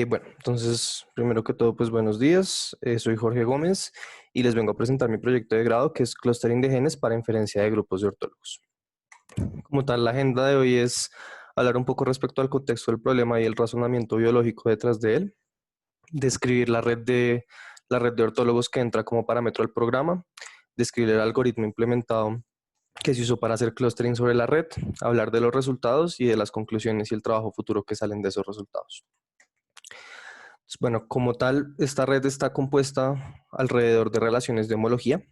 Bueno, entonces, primero que todo, pues buenos días. Soy Jorge Gómez y les vengo a presentar mi proyecto de grado que es Clustering de Genes para Inferencia de Grupos de Ortólogos. Como tal, la agenda de hoy es hablar un poco respecto al contexto del problema y el razonamiento biológico detrás de él, describir la red de ortólogos que entra como parámetro al programa, describir el algoritmo implementado que se usó para hacer clustering sobre la red, hablar de los resultados y de las conclusiones y el trabajo futuro que salen de esos resultados. Bueno, como tal, esta red está compuesta alrededor de relaciones de homología.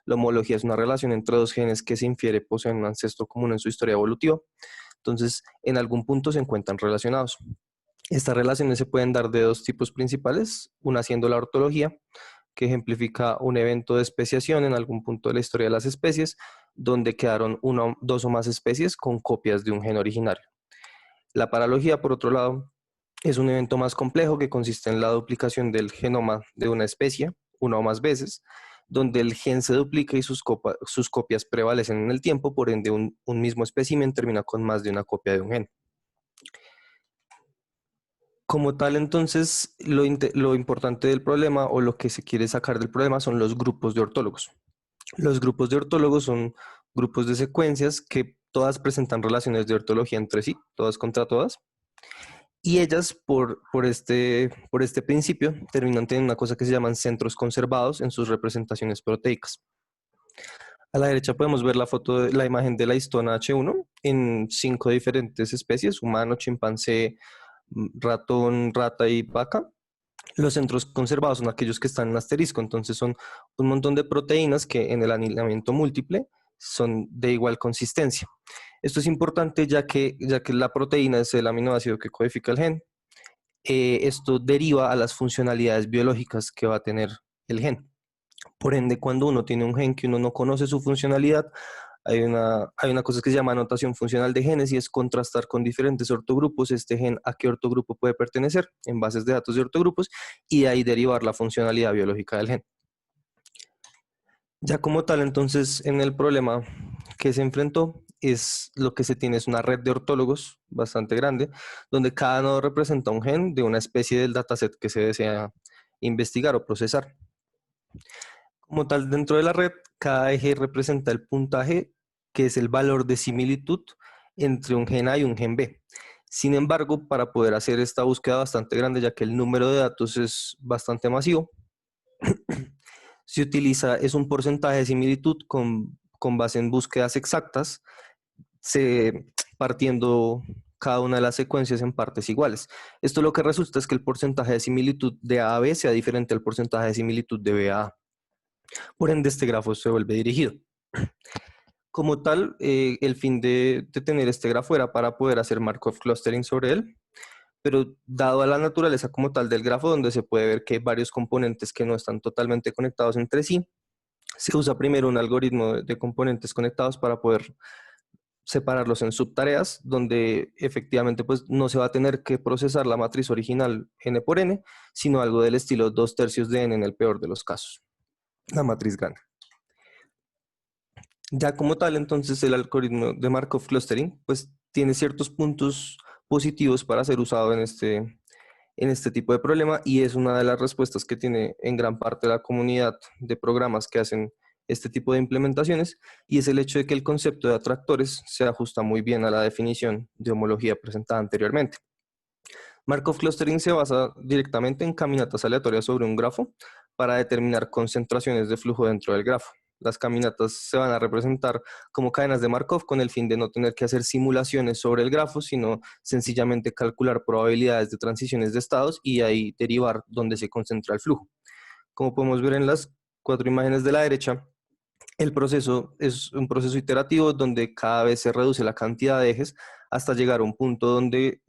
La homología es una relación entre dos genes que se infiere poseen un ancestro común en su historia evolutiva. Entonces, en algún punto se encuentran relacionados. Estas relaciones se pueden dar de dos tipos principales, una siendo la ortología, que ejemplifica un evento de especiación en algún punto de la historia de las especies, donde quedaron una, dos o más especies con copias de un gen originario. La paralogía, por otro lado, es un evento más complejo que consiste en la duplicación del genoma de una especie, una o más veces, donde el gen se duplica y sus copias prevalecen en el tiempo, por ende un mismo espécimen termina con más de una copia de un gen. Como tal, entonces, lo importante del problema o lo que se quiere sacar del problema son los grupos de ortólogos. Los grupos de ortólogos son grupos de secuencias que todas presentan relaciones de ortología entre sí, todas contra todas, y ellas, por este principio, terminan teniendo una cosa que se llaman centros conservados en sus representaciones proteicas. A la derecha podemos ver la foto de la imagen de la histona H1 en 5 diferentes especies: humano, chimpancé, ratón, rata y vaca. Los centros conservados son aquellos que están en asterisco, entonces son un montón de proteínas que en el anilamiento múltiple son de igual consistencia. Esto es importante ya que la proteína es el aminoácido que codifica el gen. Esto deriva a las funcionalidades biológicas que va a tener el gen. Por ende, cuando uno tiene un gen que uno no conoce su funcionalidad, hay una cosa que se llama anotación funcional de genes y es contrastar con diferentes ortogrupos este gen a qué ortogrupo puede pertenecer en bases de datos de ortogrupos y de ahí derivar la funcionalidad biológica del gen. Ya como tal, entonces, en el problema que se enfrentó, es lo que se tiene es una red de ortólogos bastante grande, donde cada nodo representa un gen de una especie del dataset que se desea investigar o procesar. Como tal, dentro de la red, cada eje representa el puntaje, que es el valor de similitud entre un gen A y un gen B. Sin embargo, para poder hacer esta búsqueda bastante grande, ya que el número de datos es bastante masivo, es un porcentaje de similitud con base en búsquedas exactas, partiendo cada una de las secuencias en partes iguales. Esto lo que resulta es que el porcentaje de similitud de A a B sea diferente al porcentaje de similitud de B a A. Por ende, este grafo se vuelve dirigido. Como tal, el fin de tener este grafo era para poder hacer Markov clustering sobre él, pero dado a la naturaleza como tal del grafo, donde se puede ver que hay varios componentes que no están totalmente conectados entre sí, se usa primero un algoritmo de componentes conectados para poder separarlos en subtareas, donde efectivamente pues, no se va a tener que procesar la matriz original n por n, sino algo del estilo 2/3 de n en el peor de los casos, la matriz grande. Ya como tal, entonces el algoritmo de Markov Clustering pues tiene ciertos puntos positivos para ser usado en este tipo de problema y es una de las respuestas que tiene en gran parte la comunidad de programas que hacen este tipo de implementaciones, y es el hecho de que el concepto de atractores se ajusta muy bien a la definición de homología presentada anteriormente. Markov Clustering se basa directamente en caminatas aleatorias sobre un grafo para determinar concentraciones de flujo dentro del grafo. Las caminatas se van a representar como cadenas de Markov con el fin de no tener que hacer simulaciones sobre el grafo, sino sencillamente calcular probabilidades de transiciones de estados y ahí derivar dónde se concentra el flujo. Como podemos ver en las 4 imágenes de la derecha, el proceso es un proceso iterativo donde cada vez se reduce la cantidad de ejes hasta llegar a un punto donde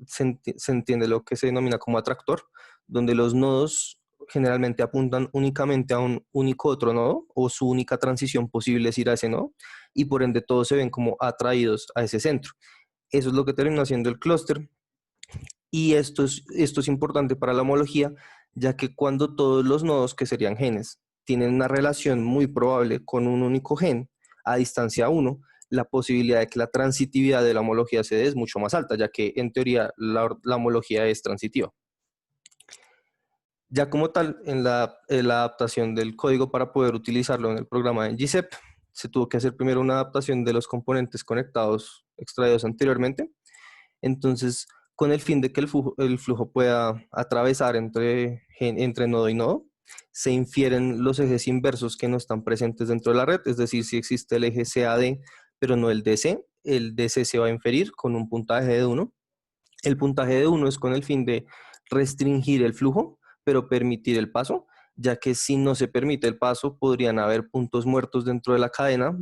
se entiende lo que se denomina como atractor, donde los nodos generalmente apuntan únicamente a un único otro nodo o su única transición posible es ir a ese nodo y por ende todos se ven como atraídos a ese centro. Eso es lo que termina siendo el clúster, y esto es importante para la homología, ya que cuando todos los nodos, que serían genes, tienen una relación muy probable con un único gen a distancia 1, la posibilidad de que la transitividad de la homología se dé es mucho más alta, ya que en teoría la homología es transitiva. Ya como tal, en la adaptación del código para poder utilizarlo en el programa de GCEP, se tuvo que hacer primero una adaptación de los componentes conectados extraídos anteriormente. Entonces, con el fin de que el flujo pueda atravesar entre nodo y nodo, se infieren los ejes inversos que no están presentes dentro de la red, es decir, si existe el eje CAD, pero no el DC se va a inferir con un puntaje de 1. El puntaje de 1 es con el fin de restringir el flujo, pero permitir el paso, ya que si no se permite el paso, podrían haber puntos muertos dentro de la cadena,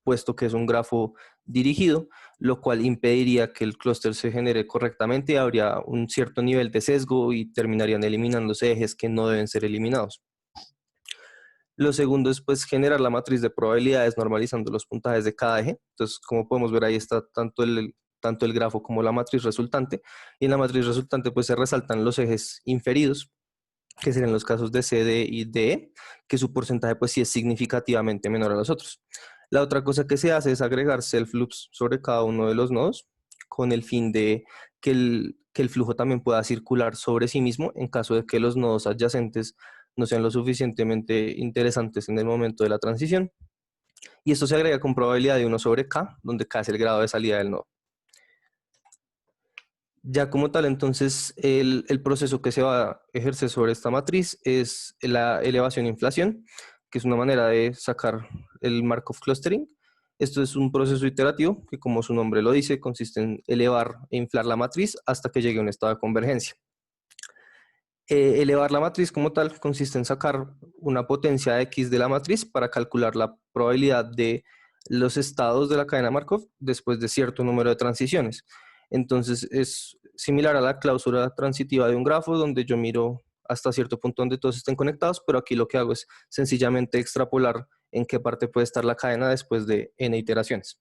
puesto que es un grafo dirigido, lo cual impediría que el clúster se genere correctamente, habría un cierto nivel de sesgo y terminarían eliminándose ejes que no deben ser eliminados. Lo segundo es pues generar la matriz de probabilidades normalizando los puntajes de cada eje. Entonces, como podemos ver, ahí está tanto el grafo como la matriz resultante. Y en la matriz resultante pues se resaltan los ejes inferidos, que serían los casos de C, D y D, que su porcentaje pues sí es significativamente menor a los otros. La otra cosa que se hace es agregar self-loops sobre cada uno de los nodos con el fin de que el flujo también pueda circular sobre sí mismo en caso de que los nodos adyacentes no sean lo suficientemente interesantes en el momento de la transición. Y esto se agrega con probabilidad de 1 sobre K, donde K es el grado de salida del nodo. Ya como tal, entonces, el proceso que se va a ejercer sobre esta matriz es la elevación-inflación, que es una manera de sacar el Markov clustering. Esto es un proceso iterativo que, como su nombre lo dice, consiste en elevar e inflar la matriz hasta que llegue a un estado de convergencia. Elevar la matriz como tal consiste en sacar una potencia X de la matriz para calcular la probabilidad de los estados de la cadena Markov después de cierto número de transiciones. Entonces es similar a la cláusula transitiva de un grafo donde yo miro hasta cierto punto donde todos estén conectados, pero aquí lo que hago es sencillamente extrapolar en qué parte puede estar la cadena después de n iteraciones.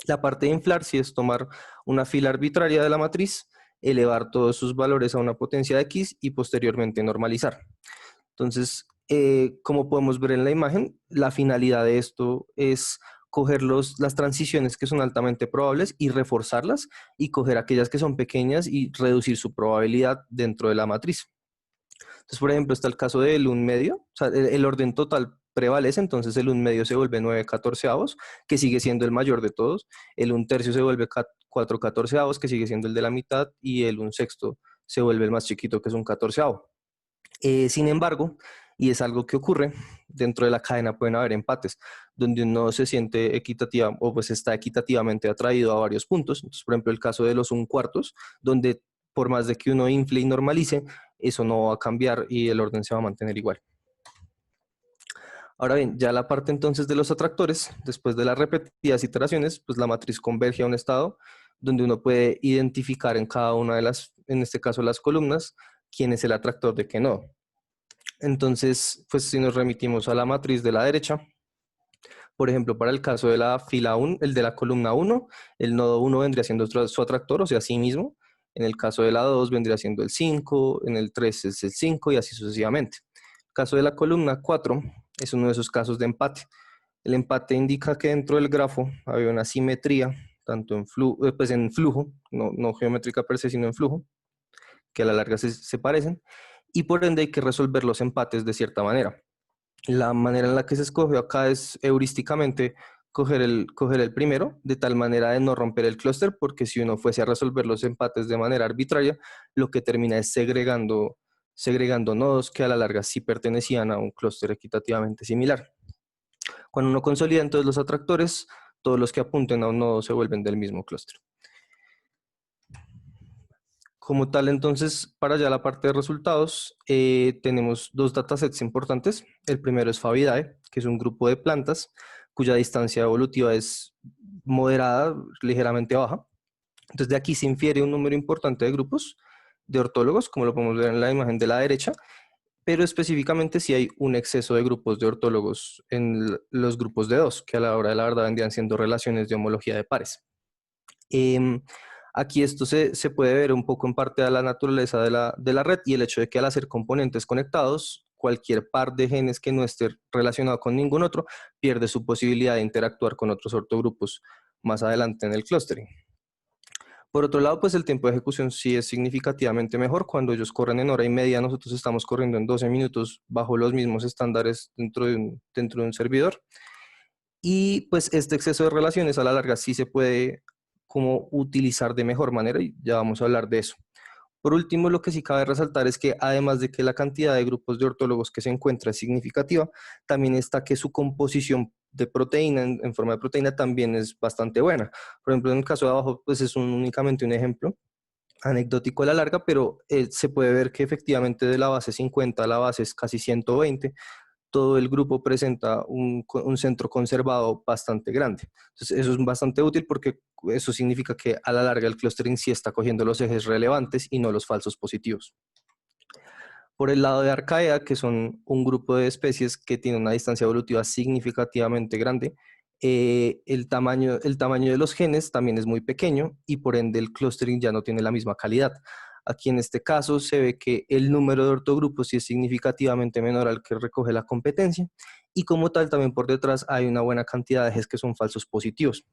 La parte de inflar sí es tomar una fila arbitraria de la matriz, elevar todos sus valores a una potencia de x y posteriormente normalizar. Entonces, como podemos ver en la imagen, la finalidad de esto es coger las transiciones que son altamente probables y reforzarlas y coger aquellas que son pequeñas y reducir su probabilidad dentro de la matriz. Entonces, por ejemplo, está el caso del 1 medio, o sea, el orden total prevalece, entonces el 1 medio se vuelve 9 catorceavos, que sigue siendo el mayor de todos, el 1 tercio se vuelve 4 catorceavos, que sigue siendo el de la mitad, y el 1 sexto se vuelve el más chiquito, que es un catorceavo. Sin embargo, y es algo que ocurre, dentro de la cadena pueden haber empates, donde uno se siente equitativa o pues está equitativamente atraído a varios puntos. Entonces, por ejemplo, el caso de los 1/4, donde por más de que uno infle y normalice, eso no va a cambiar y el orden se va a mantener igual. Ahora bien, ya la parte entonces de los atractores, después de las repetidas iteraciones, pues la matriz converge a un estado donde uno puede identificar en cada una de las, en este caso las columnas, quién es el atractor de qué nodo. Entonces, pues si nos remitimos a la matriz de la derecha, por ejemplo, para el caso de la fila 1, el de la columna 1, el nodo 1 vendría siendo su atractor, o sea, sí mismo. En el caso de la 2 vendría siendo el 5, en el 3 es el 5 y así sucesivamente. El caso de la columna 4 es uno de esos casos de empate. El empate indica que dentro del grafo había una simetría, tanto pues en flujo, no geométrica per se, sino en flujo, que a la larga se parecen, y por ende hay que resolver los empates de cierta manera. La manera en la que se escogió acá es heurísticamente coger el primero, de tal manera de no romper el clúster, porque si uno fuese a resolver los empates de manera arbitraria, lo que termina es segregando nodos que a la larga sí pertenecían a un clúster equitativamente similar. Cuando uno consolida entonces los atractores, todos los que apunten a un nodo se vuelven del mismo clúster. Como tal, entonces, para ya la parte de resultados, tenemos dos datasets importantes. El primero es Fabidae, que es un grupo de plantas cuya distancia evolutiva es moderada, ligeramente baja. Entonces, de aquí se infiere un número importante de grupos de ortólogos, como lo podemos ver en la imagen de la derecha, pero específicamente si hay un exceso de grupos de ortólogos en los grupos de dos, que a la hora de la verdad vendrían siendo relaciones de homología de pares. Aquí esto se puede ver un poco en parte a la naturaleza de la red y el hecho de que al hacer componentes conectados, cualquier par de genes que no esté relacionado con ningún otro pierde su posibilidad de interactuar con otros ortogrupos más adelante en el clustering. Por otro lado, pues el tiempo de ejecución sí es significativamente mejor. Cuando ellos corren en hora y media, nosotros estamos corriendo en 12 minutos bajo los mismos estándares dentro de un servidor. Y pues este exceso de relaciones a la larga sí se puede como utilizar de mejor manera y ya vamos a hablar de eso. Por último, lo que sí cabe resaltar es que además de que la cantidad de grupos de ortólogos que se encuentra es significativa, también está que su composición de proteína en forma de proteína también es bastante buena. Por ejemplo, en el caso de abajo, pues es únicamente un ejemplo anecdótico a la larga, pero se puede ver que efectivamente de la base 50 a la base es casi 120, todo el grupo presenta un centro conservado bastante grande. Entonces, eso es bastante útil porque eso significa que a la larga el clustering sí está cogiendo los ejes relevantes y no los falsos positivos. Por el lado de Archaea, que son un grupo de especies que tiene una distancia evolutiva significativamente grande, el tamaño de los genes también es muy pequeño y por ende el clustering ya no tiene la misma calidad. Aquí en este caso se ve que el número de ortogrupos sí es significativamente menor al que recoge la competencia y como tal también por detrás hay una buena cantidad de ejes que son falsos positivos.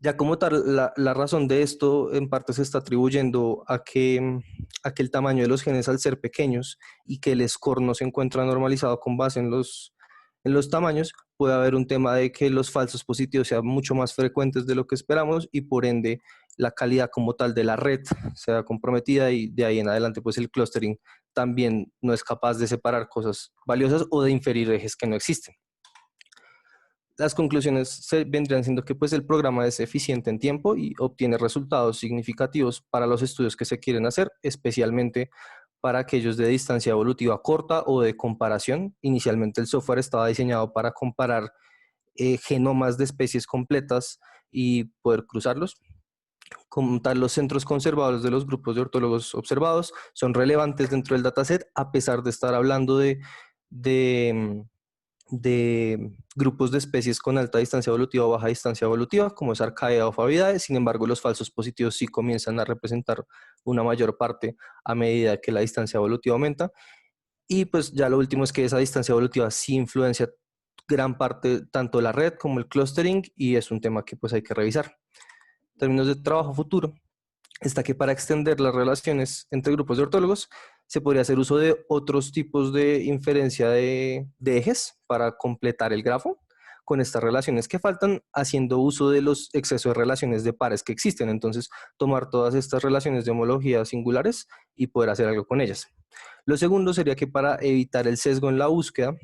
Ya como tal, la razón de esto en parte se está atribuyendo a que el tamaño de los genes al ser pequeños y que el score no se encuentra normalizado con base en los tamaños, puede haber un tema de que los falsos positivos sean mucho más frecuentes de lo que esperamos y por ende la calidad como tal de la red sea comprometida y de ahí en adelante pues el clustering también no es capaz de separar cosas valiosas o de inferir ejes que no existen. Las conclusiones vendrían siendo que pues el programa es eficiente en tiempo y obtiene resultados significativos para los estudios que se quieren hacer, especialmente para aquellos de distancia evolutiva corta o de comparación. Inicialmente el software estaba diseñado para comparar genomas de especies completas y poder cruzarlos. Como tal, los centros conservados de los grupos de ortólogos observados son relevantes dentro del dataset, a pesar de estar hablando de de grupos de especies con alta distancia evolutiva o baja distancia evolutiva, como es Archaea o Favidae. Sin embargo, los falsos positivos sí comienzan a representar una mayor parte a medida que la distancia evolutiva aumenta. Y pues ya lo último es que esa distancia evolutiva sí influencia gran parte, tanto la red como el clustering, y es un tema que pues hay que revisar. En términos de trabajo futuro, está que para extender las relaciones entre grupos de ortólogos se podría hacer uso de otros tipos de inferencia de ejes para completar el grafo con estas relaciones que faltan, haciendo uso de los excesos de relaciones de pares que existen. Entonces, tomar todas estas relaciones de homología singulares y poder hacer algo con ellas. Lo segundo sería que para evitar el sesgo en la búsqueda,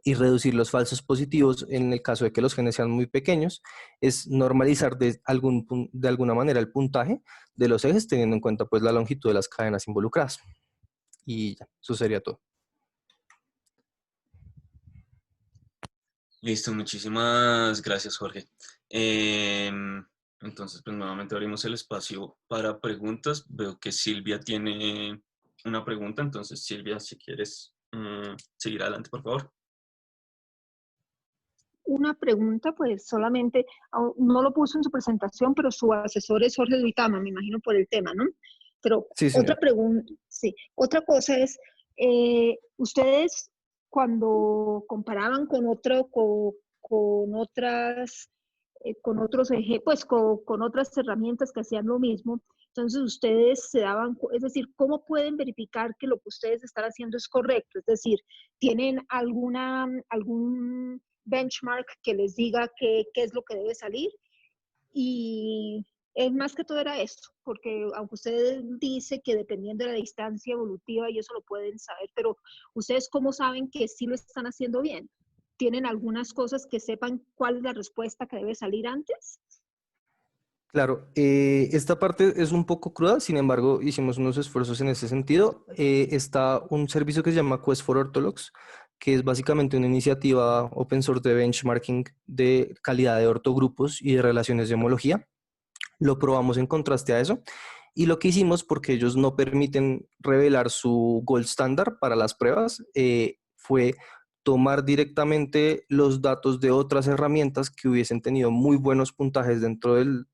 y reducir los falsos positivos en el caso de que los genes sean muy pequeños, es normalizar de alguna manera el puntaje de los ejes teniendo en cuenta pues la longitud de las cadenas involucradas. Y ya, eso sería todo. Listo, muchísimas gracias, Jorge. Entonces, pues nuevamente abrimos el espacio para preguntas. Veo que Silvia tiene una pregunta, entonces Silvia, si quieres seguir adelante, por favor. Una pregunta, pues solamente, no lo puso en su presentación, pero su asesor es Jorge Duitama, me imagino por el tema, ¿no? Pero Sí, otra señor. pregunta, sí, otra cosa es, ustedes cuando comparaban con otro, con otras, con otros pues con otras herramientas que hacían lo mismo, entonces ustedes se daban, es decir, ¿cómo pueden verificar que lo que ustedes están haciendo es correcto? Es decir, ¿tienen algún benchmark que les diga qué es lo que debe salir? Y más que todo era esto, porque aunque usted dice que dependiendo de la distancia evolutiva y eso lo pueden saber, pero ustedes cómo saben que sí lo están haciendo bien. ¿Tienen algunas cosas que sepan cuál es la respuesta que debe salir antes? Claro, esta parte es un poco cruda, sin embargo, hicimos unos esfuerzos en ese sentido. Está un servicio que se llama Quest for Orthologs, que es básicamente una iniciativa open source de benchmarking de calidad de ortogrupos y de relaciones de homología. Lo probamos en contraste a eso y lo que hicimos, porque ellos no permiten revelar su gold standard para las pruebas, fue tomar directamente los datos de otras herramientas que hubiesen tenido muy buenos puntajes dentro del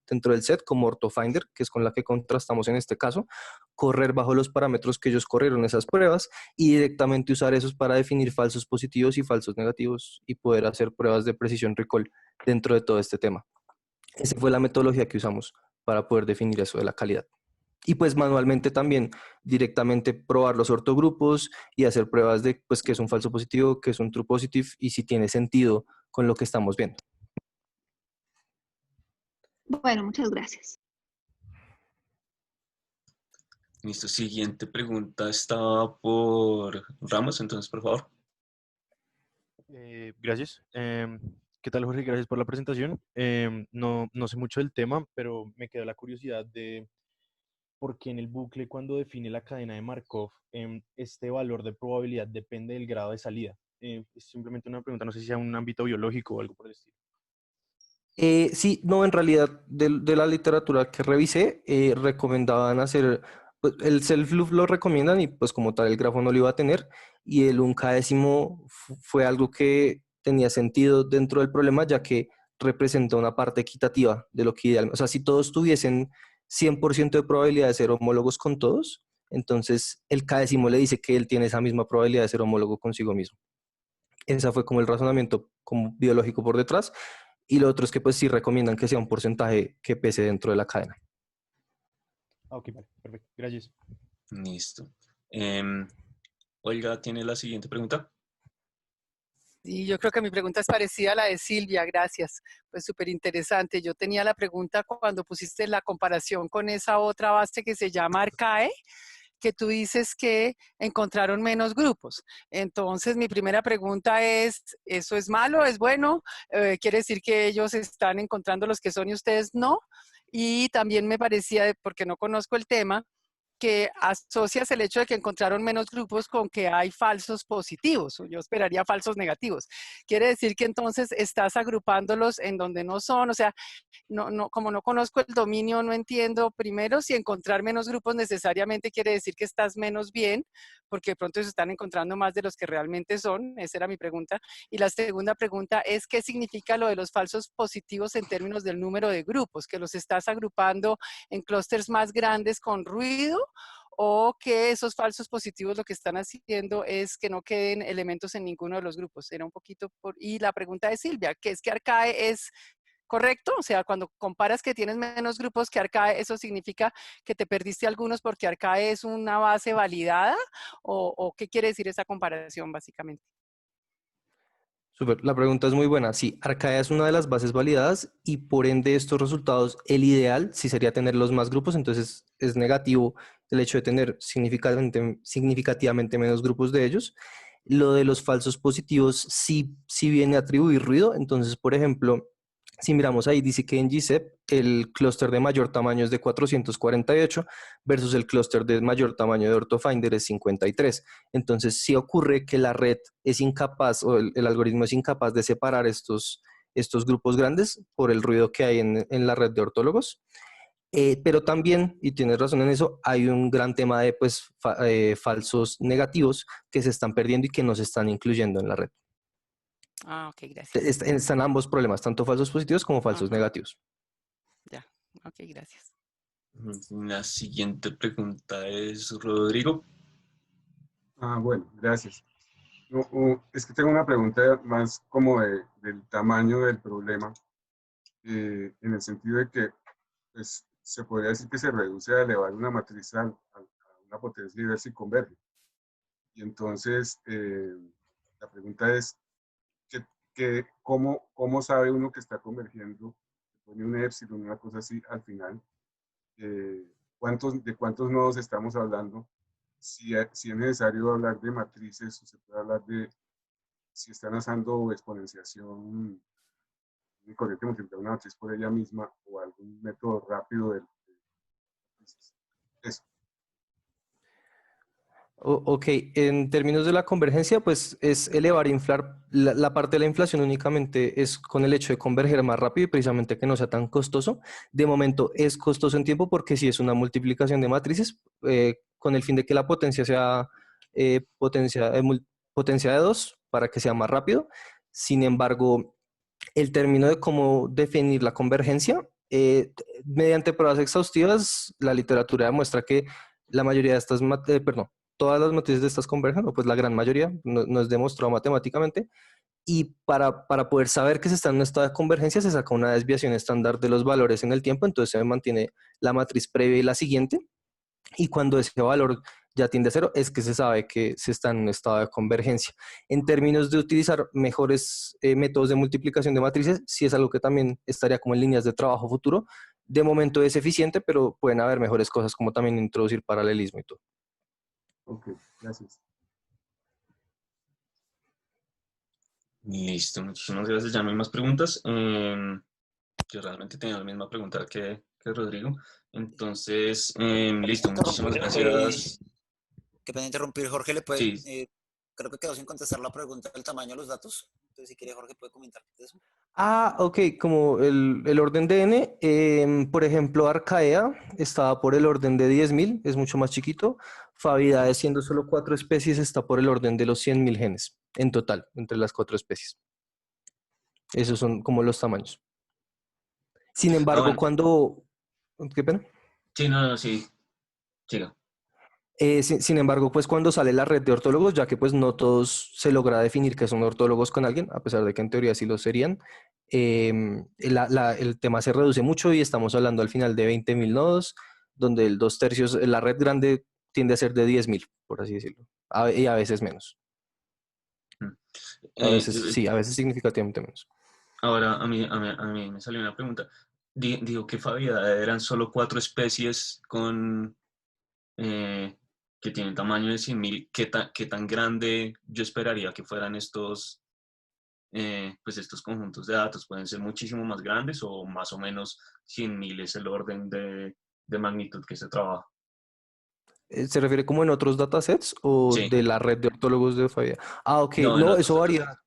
set, como OrthoFinder, que es con la que contrastamos en este caso, correr bajo los parámetros que ellos corrieron esas pruebas y directamente usar esos para definir falsos positivos y falsos negativos y poder hacer pruebas de precisión recall dentro de todo este tema. Esa fue la metodología que usamos para poder definir eso de la calidad. Y pues manualmente también directamente probar los ortogrupos y hacer pruebas de pues qué es un falso positivo, qué es un true positive y si tiene sentido con lo que estamos viendo. Bueno, muchas gracias. Listo, siguiente pregunta está por Ramos, entonces por favor. Gracias. ¿Qué tal, Jorge? Gracias por la presentación. No sé mucho del tema, pero me queda la curiosidad de por qué en el bucle, cuando define la cadena de Markov, este valor de probabilidad depende del grado de salida. Es simplemente una pregunta, no sé si sea un ámbito biológico o algo por el estilo. Sí, no, en realidad de la literatura que revisé, recomendaban hacer, pues, el self-loop lo recomiendan y pues como tal el grafo no lo iba a tener y el 1/1000 fue algo que tenía sentido dentro del problema ya que representa una parte equitativa de lo que idealmente, o sea, si todos tuviesen 100% de probabilidad de ser homólogos con todos, entonces el k-décimo le dice que él tiene esa misma probabilidad de ser homólogo consigo mismo. Ese fue como el razonamiento como biológico por detrás. Y lo otro es que pues sí recomiendan que sea un porcentaje que pese dentro de la cadena. Ok, vale, perfecto. Gracias. Listo. Olga tiene la siguiente pregunta. Y yo creo que mi pregunta es parecida a la de Silvia, gracias. Pues súper interesante. Yo tenía la pregunta cuando pusiste la comparación con esa otra base que se llama Arcae, que tú dices que encontraron menos grupos. Entonces, mi primera pregunta es, ¿eso es malo? ¿Es bueno? ¿Quiere decir que ellos están encontrando los que son y ustedes no? Y también me parecía, porque no conozco el tema, que asocias el hecho de que encontraron menos grupos con que hay falsos positivos, o yo esperaría falsos negativos. Quiere decir que entonces estás agrupándolos en donde no son, o sea, como no conozco el dominio, no entiendo primero si encontrar menos grupos necesariamente quiere decir que estás menos bien, porque de pronto se están encontrando más de los que realmente son, esa era mi pregunta. Y la segunda pregunta es, ¿qué significa lo de los falsos positivos en términos del número de grupos? ¿Que los estás agrupando en clústeres más grandes con ruido? ¿O que esos falsos positivos lo que están haciendo es que no queden elementos en ninguno de los grupos? Era un poquito por... Y la pregunta de Silvia, que es que Arcae es correcto, o sea, cuando comparas que tienes menos grupos que Arcae, ¿eso significa que te perdiste algunos porque Arcae es una base validada? ¿O qué quiere decir esa comparación, básicamente? Súper, la pregunta es muy buena. Sí, Arcaea es una de las bases validadas y por ende estos resultados, el ideal sí sería tener los más grupos, entonces es negativo el hecho de tener significativamente menos grupos de ellos. Lo de los falsos positivos sí viene a atribuir ruido, entonces, por ejemplo, si miramos ahí, dice que en GCEP el clúster de mayor tamaño es de 448 versus el clúster de mayor tamaño de OrthoFinder es 53. Entonces, sí ocurre que la red es incapaz o el algoritmo es incapaz de separar estos grupos grandes por el ruido que hay en la red de ortólogos. Pero también, y tienes razón en eso, hay un gran tema de pues, falsos negativos que se están perdiendo y que no se están incluyendo en la red. Ah, ok, gracias. Están ambos problemas, tanto falsos positivos como falsos negativos. Ya, ok, gracias. La siguiente pregunta es Rodrigo. Bueno, gracias. Es que tengo una pregunta más como del tamaño del problema, en el sentido de que pues, se podría decir que se reduce a elevar una matriz a una potencia diversa y converge. Y entonces, la pregunta es, ¿cómo sabe uno que está convergiendo? Se pone un epsilon, una cosa así al final. ¿De cuántos nodos estamos hablando? Si es necesario hablar de matrices o se puede hablar de si están usando exponenciación de corriente multiplicar una matriz por ella misma o algún método rápido de eso. Ok, en términos de la convergencia, pues es elevar e inflar. La parte de la inflación únicamente es con el hecho de converger más rápido y precisamente que no sea tan costoso. De momento es costoso en tiempo porque si es una multiplicación de matrices, con el fin de que la potencia sea potencia de 2 para que sea más rápido. Sin embargo, el término de cómo definir la convergencia, mediante pruebas exhaustivas, la literatura demuestra que la mayoría de estas, todas las matrices de estas convergen, o pues la gran mayoría, no es demostrado matemáticamente, y para poder saber que se está en un estado de convergencia se saca una desviación estándar de los valores en el tiempo, entonces se mantiene la matriz previa y la siguiente, y cuando ese valor ya tiende a cero es que se sabe que se está en un estado de convergencia. En términos de utilizar mejores métodos de multiplicación de matrices, sí es algo que también estaría como en líneas de trabajo futuro. De momento es eficiente, pero pueden haber mejores cosas como también introducir paralelismo y todo. Ok, gracias. Listo, muchísimas gracias. Ya no hay más preguntas. Yo realmente tenía la misma pregunta que Rodrigo. Entonces, listo, muchísimas gracias. Qué pena interrumpir, Jorge, le puede, Sí, creo que quedó sin contestar la pregunta del tamaño de los datos. Entonces, si quiere, Jorge puede comentar de eso. Ah, ok, como el orden de n, por ejemplo, Arcaea estaba por el orden de 10.000, es mucho más chiquito. Favidae, siendo solo 4 especies, está por el orden de los 100.000 genes en total, entre las 4 especies. Esos son como los tamaños. Sin embargo, bueno, cuando... ¿Qué pena? sí, no, no, sí, siga. Sin embargo, pues cuando sale la red de ortólogos, ya que pues no todos se logra definir que son ortólogos con alguien, a pesar de que en teoría sí lo serían, el tema se reduce mucho y estamos hablando al final de 20.000 nodos, donde el 2/3, la red grande tiende a ser de 10.000, por así decirlo, y a veces menos. Mm. A veces Eh, sí, a veces significativamente menos. Ahora, a mí me salió una pregunta. Digo que Favidae eran solo 4 especies con, que tienen tamaño de 100.000. ¿Qué tan grande yo esperaría que fueran pues estos conjuntos de datos? ¿Pueden ser muchísimo más grandes o más o menos 100.000 es el orden de magnitud que se trabaja? ¿Se refiere como en otros datasets o Sí, de la red de ortólogos de Fabia? Ah, ok, no, en no, otros eso datos. varía.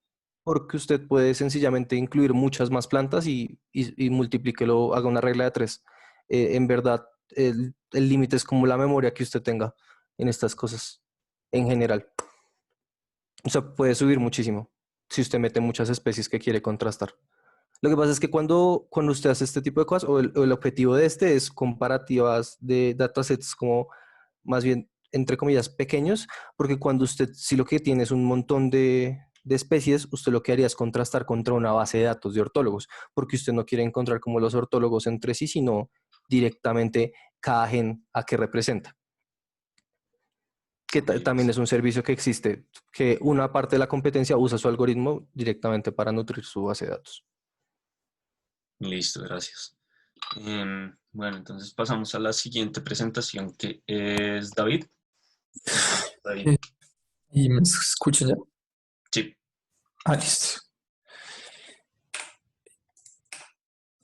Porque usted puede sencillamente incluir muchas más plantas y multiplíquelo, haga una regla de 3. En verdad, el límite es como la memoria que usted tenga en estas cosas, en general. O sea, puede subir muchísimo si usted mete muchas especies que quiere contrastar. Lo que pasa es que cuando usted hace este tipo de cosas, o el objetivo de este es comparativas de datasets como más bien, entre comillas, pequeños, porque cuando usted, si lo que tiene es un montón de especies, usted lo que haría es contrastar contra una base de datos de ortólogos, porque usted no quiere encontrar como los ortólogos entre sí, sino directamente cada gen a qué representa, que Ok, también listo. es un servicio que existe, que una parte de la competencia usa su algoritmo directamente para nutrir su base de datos. Listo, gracias. Bueno, entonces pasamos a la siguiente presentación que es David. Entonces, David. ¿Y me escuchan ya? Sí. Ah, listo.